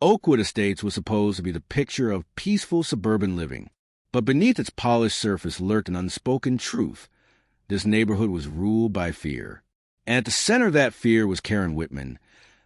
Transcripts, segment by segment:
Oakwood Estates was supposed to be the picture of peaceful suburban living, but beneath its polished surface lurked an unspoken truth. This neighborhood was ruled by fear. And at the center of that fear was Karen Witman,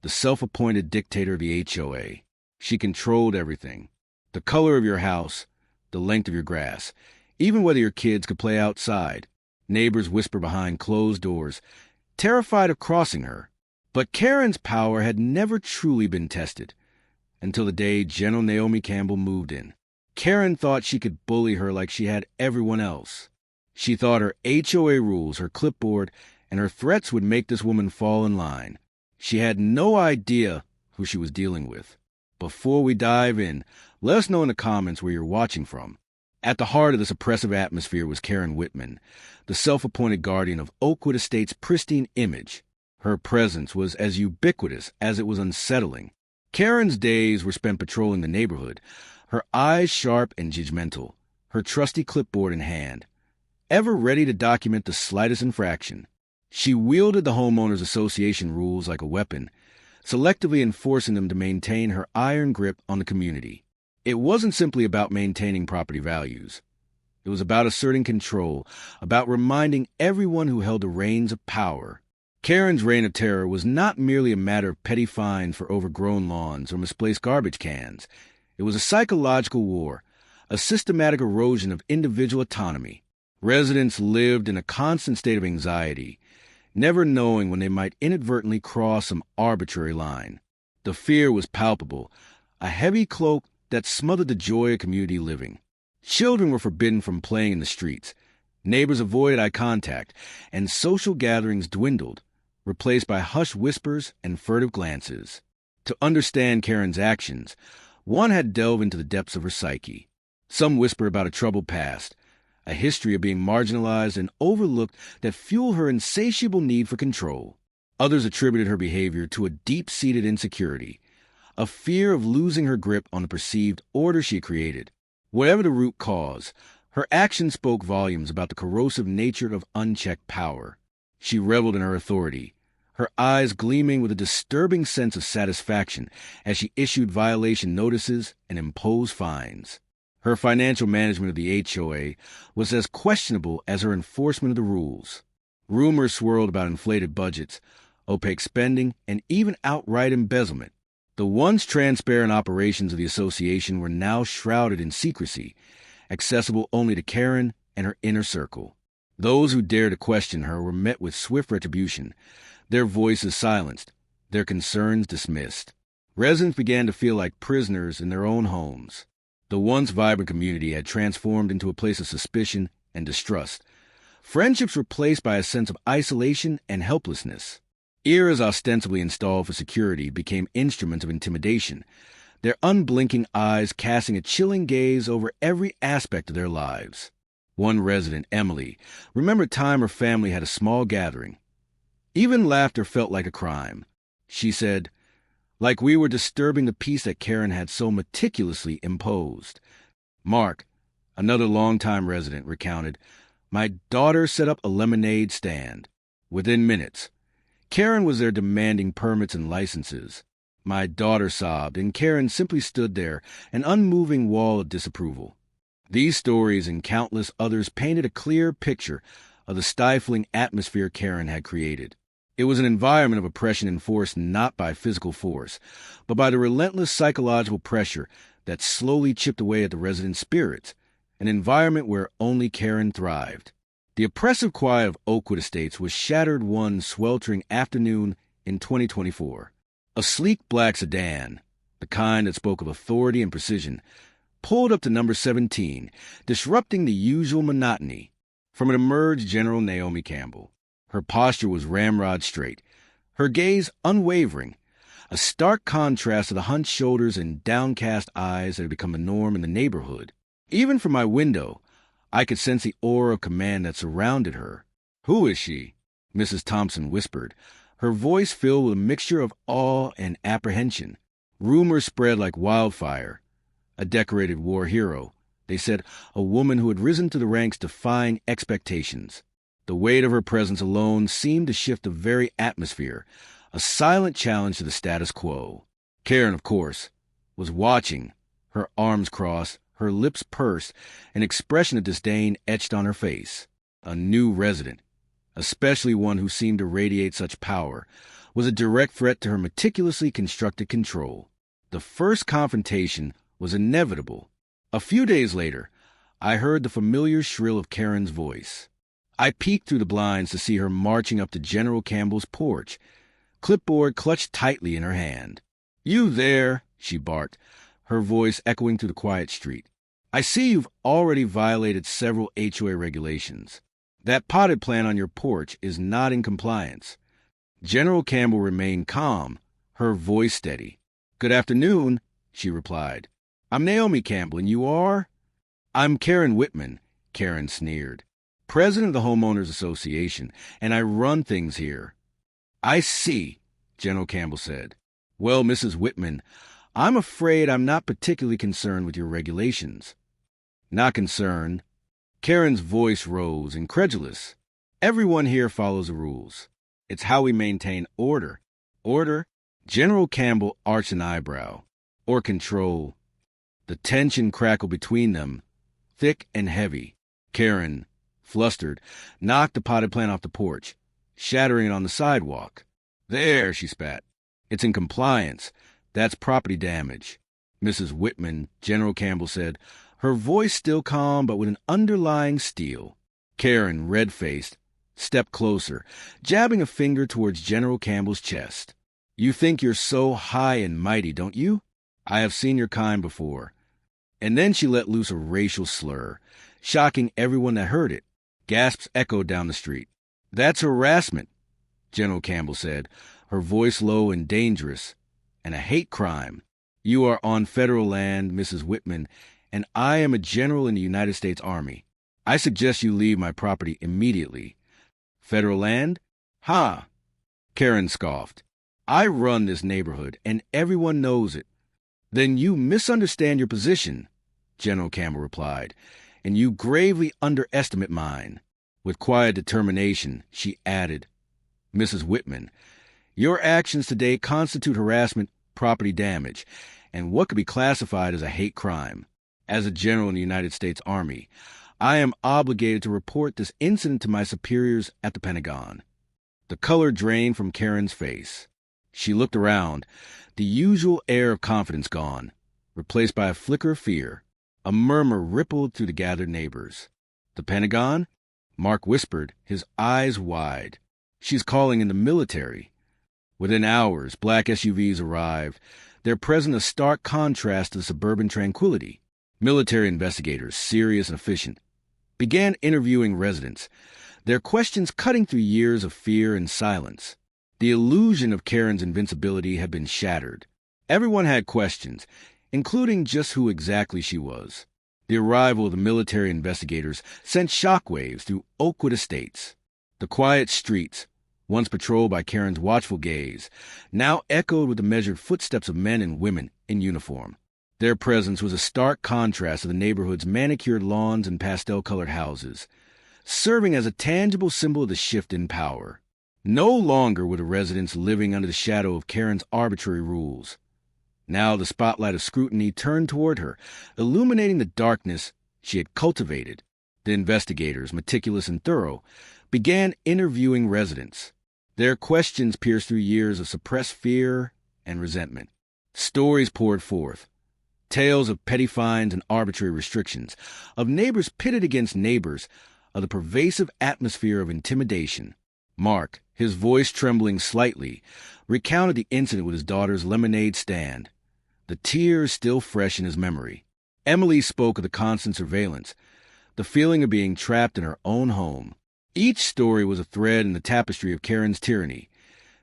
the self-appointed dictator of the HOA. She controlled everything. The color of your house, the length of your grass, even whether your kids could play outside. Neighbors whisper behind closed doors, terrified of crossing her. But Karen's power had never truly been tested, until the day General Naomi Campbell moved in. Karen thought she could bully her like she had everyone else. She thought her HOA rules, her clipboard, and her threats would make this woman fall in line. She had no idea who she was dealing with. Before we dive in, let us know in the comments where you're watching from. At the heart of this oppressive atmosphere was Karen Witman, the self-appointed guardian of Oakwood Estates' pristine image. Her presence was as ubiquitous as it was unsettling. Karen's days were spent patrolling the neighborhood, her eyes sharp and judgmental, her trusty clipboard in hand, ever ready to document the slightest infraction. She wielded the Homeowners Association rules like a weapon, selectively enforcing them to maintain her iron grip on the community. It wasn't simply about maintaining property values. It was about asserting control, about reminding everyone who held the reins of power. Karen's reign of terror was not merely a matter of petty fines for overgrown lawns or misplaced garbage cans. It was a psychological war, a systematic erosion of individual autonomy. Residents lived in a constant state of anxiety, never knowing when they might inadvertently cross some arbitrary line. The fear was palpable, a heavy cloak that smothered the joy of community living. Children were forbidden from playing in the streets. Neighbors avoided eye contact, and social gatherings dwindled, replaced by hushed whispers and furtive glances. To understand Karen's actions, one had to delve into the depths of her psyche. Some whisper about a troubled past, a history of being marginalized and overlooked that fueled her insatiable need for control. Others attributed her behavior to a deep-seated insecurity, a fear of losing her grip on the perceived order she created. Whatever the root cause, her actions spoke volumes about the corrosive nature of unchecked power. She reveled in her authority, her eyes gleaming with a disturbing sense of satisfaction as she issued violation notices and imposed fines. Her financial management of the HOA was as questionable as her enforcement of the rules. Rumors swirled about inflated budgets, opaque spending, and even outright embezzlement. The once transparent operations of the association were now shrouded in secrecy, accessible only to Karen and her inner circle. Those who dared to question her were met with swift retribution, their voices silenced, their concerns dismissed. Residents began to feel like prisoners in their own homes. The once vibrant community had transformed into a place of suspicion and distrust. Friendships were replaced by a sense of isolation and helplessness. Ears ostensibly installed for security became instruments of intimidation, their unblinking eyes casting a chilling gaze over every aspect of their lives. One resident, Emily, remembered a time her family had a small gathering. Even laughter felt like a crime. She said, like we were disturbing the peace that Karen had so meticulously imposed. Mark, another longtime resident, recounted, my daughter set up a lemonade stand. Within minutes, Karen was there demanding permits and licenses. My daughter sobbed, and Karen simply stood there, an unmoving wall of disapproval. These stories and countless others painted a clear picture of the stifling atmosphere Karen had created. It was an environment of oppression enforced not by physical force, but by the relentless psychological pressure that slowly chipped away at the residents' spirits, an environment where only Karen thrived. The oppressive quiet of Oakwood Estates was shattered one sweltering afternoon in 2024. A sleek black sedan, the kind that spoke of authority and precision, pulled up to number 17, disrupting the usual monotony. From it emerged General Naomi Campbell. Her posture was ramrod straight, her gaze unwavering, a stark contrast to the hunched shoulders and downcast eyes that had become the norm in the neighborhood. Even from my window, I could sense the aura of command that surrounded her. Who is she? Mrs. Thompson whispered, her voice filled with a mixture of awe and apprehension. Rumors spread like wildfire. A decorated war hero, they said, a woman who had risen to the ranks defying expectations. The weight of her presence alone seemed to shift the very atmosphere, a silent challenge to the status quo. Karen, of course, was watching, her arms crossed, her lips pursed, an expression of disdain etched on her face. A new resident, especially one who seemed to radiate such power, was a direct threat to her meticulously constructed control. The first confrontation was inevitable. A few days later, I heard the familiar shrill of Karen's voice. I peeked through the blinds to see her marching up to General Campbell's porch, clipboard clutched tightly in her hand. "You there," she barked, her voice echoing through the quiet street. "I see you've already violated several HOA regulations. That potted plant on your porch is not in compliance." General Campbell remained calm, her voice steady. "Good afternoon," she replied. "I'm Naomi Campbell, and you are?" "I'm Karen Witman," Karen sneered. "President of the Homeowners Association, and I run things here." "I see," General Campbell said. "Well, Mrs. Witman, I'm afraid I'm not particularly concerned with your regulations." "Not concerned?" Karen's voice rose, incredulous. "Everyone here follows the rules. It's how we maintain order." "Order?" General Campbell arched an eyebrow. "Or control." The tension crackled between them, thick and heavy. Karen, flustered, knocked the potted plant off the porch, shattering it on the sidewalk. "There," she spat. "It's in compliance. That's property damage." "Mrs. Witman," General Campbell said, her voice still calm but with an underlying steel. Karen, red-faced, stepped closer, jabbing a finger towards General Campbell's chest. "You think you're so high and mighty, don't you? I have seen your kind before." And then she let loose a racial slur, shocking everyone that heard it. Gasps echoed down the street. "That's harassment," General Campbell said, her voice low and dangerous, "and a hate crime. You are on federal land, Mrs. Witman, and I am a general in the United States Army. I suggest you leave my property immediately." "Federal land? Ha!" Karen scoffed. "I run this neighborhood, and everyone knows it." "Then you misunderstand your position," General Campbell replied, "and you gravely underestimate mine." With quiet determination, she added, "Mrs. Witman, your actions today constitute harassment, property damage, and what could be classified as a hate crime. As a general in the United States Army, I am obligated to report this incident to my superiors at the Pentagon." The color drained from Karen's face. She looked around, the usual air of confidence gone, replaced by a flicker of fear. A murmur rippled through the gathered neighbors. "The Pentagon?" Mark whispered, his eyes wide. "She's calling in the military." Within hours, black SUVs arrived, their presence a stark contrast to the suburban tranquility. Military investigators, serious and efficient, began interviewing residents, their questions cutting through years of fear and silence. The illusion of Karen's invincibility had been shattered. Everyone had questions, including just who exactly she was. The arrival of the military investigators sent shockwaves through Oakwood Estates. The quiet streets, once patrolled by Karen's watchful gaze, now echoed with the measured footsteps of men and women in uniform. Their presence was a stark contrast to the neighborhood's manicured lawns and pastel-colored houses, serving as a tangible symbol of the shift in power. No longer were the residents living under the shadow of Karen's arbitrary rules. Now the spotlight of scrutiny turned toward her, illuminating the darkness she had cultivated. The investigators, meticulous and thorough, began interviewing residents. Their questions pierced through years of suppressed fear and resentment. Stories poured forth. Tales of petty fines and arbitrary restrictions, of neighbors pitted against neighbors, of the pervasive atmosphere of intimidation. Mark, his voice trembling slightly, recounted the incident with his daughter's lemonade stand, the tears still fresh in his memory. Emily spoke of the constant surveillance, the feeling of being trapped in her own home. Each story was a thread in the tapestry of Karen's tyranny,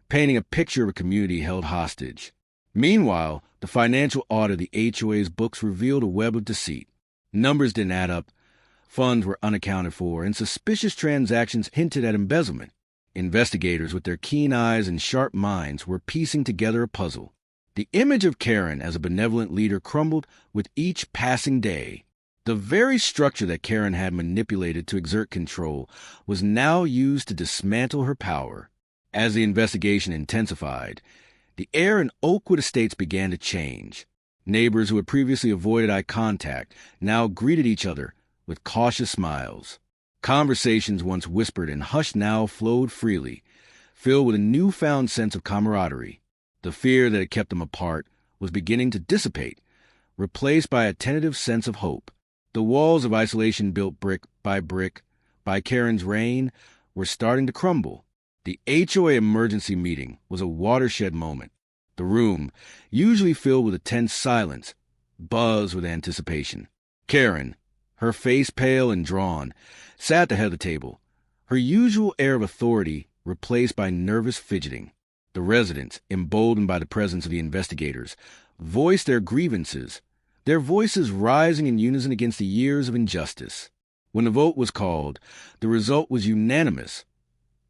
painting a picture of a community held hostage. Meanwhile, the financial audit of the HOA's books revealed a web of deceit. Numbers didn't add up, funds were unaccounted for, and suspicious transactions hinted at embezzlement. Investigators, with their keen eyes and sharp minds, were piecing together a puzzle. The image of Karen as a benevolent leader crumbled with each passing day. The very structure that Karen had manipulated to exert control was now used to dismantle her power. As the investigation intensified, the air in Oakwood Estates began to change. Neighbors who had previously avoided eye contact now greeted each other with cautious smiles. Conversations once whispered and hushed now flowed freely, filled with a newfound sense of camaraderie. The fear that had kept them apart was beginning to dissipate, replaced by a tentative sense of hope. The walls of isolation built brick by Karen's reign were starting to crumble. The HOA emergency meeting was a watershed moment. The room, usually filled with a tense silence, buzzed with anticipation. Karen, her face pale and drawn, sat at the head of the table, her usual air of authority replaced by nervous fidgeting. The residents, emboldened by the presence of the investigators, voiced their grievances, their voices rising in unison against the years of injustice. When the vote was called, the result was unanimous.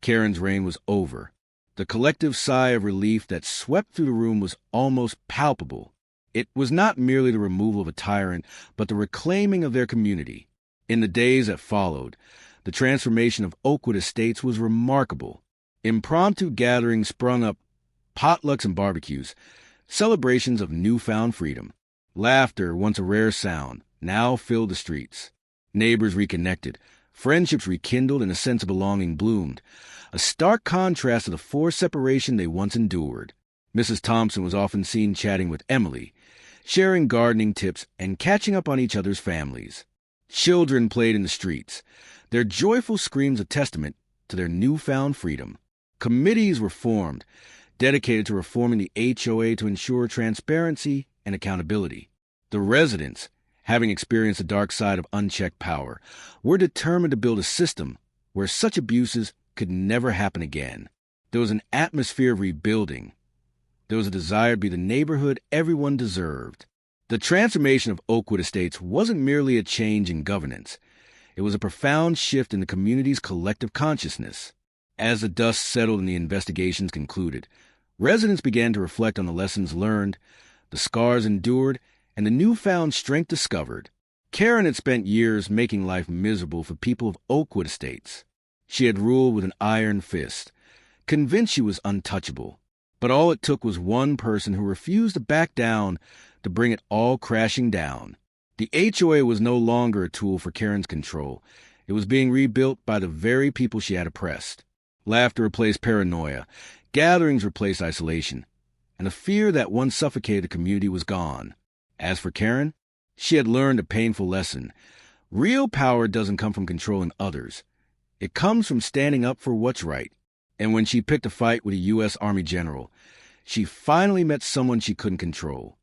Karen's reign was over. The collective sigh of relief that swept through the room was almost palpable. It was not merely the removal of a tyrant, but the reclaiming of their community. In the days that followed, the transformation of Oakwood Estates was remarkable. Impromptu gatherings sprung up, potlucks and barbecues, celebrations of newfound freedom. Laughter, once a rare sound, now filled the streets. Neighbors reconnected, friendships rekindled, and a sense of belonging bloomed, a stark contrast to the forced separation they once endured. Mrs. Thompson was often seen chatting with Emily, sharing gardening tips and catching up on each other's families. Children played in the streets, their joyful screams a testament to their newfound freedom. Committees were formed, dedicated to reforming the HOA to ensure transparency and accountability. The residents, having experienced the dark side of unchecked power, were determined to build a system where such abuses could never happen again. There was an atmosphere of rebuilding. There was a desire to be the neighborhood everyone deserved. The transformation of Oakwood Estates wasn't merely a change in governance. It was a profound shift in the community's collective consciousness. As the dust settled and the investigations concluded, residents began to reflect on the lessons learned, the scars endured, and the newfound strength discovered. Karen had spent years making life miserable for people of Oakwood Estates. She had ruled with an iron fist, convinced she was untouchable. But all it took was one person who refused to back down to bring it all crashing down. The HOA was no longer a tool for Karen's control. It was being rebuilt by the very people she had oppressed. Laughter replaced paranoia, gatherings replaced isolation, and the fear that once suffocated the community was gone. As for Karen, she had learned a painful lesson. Real power doesn't come from controlling others. It comes from standing up for what's right. And when she picked a fight with a U.S. Army general, she finally met someone she couldn't control.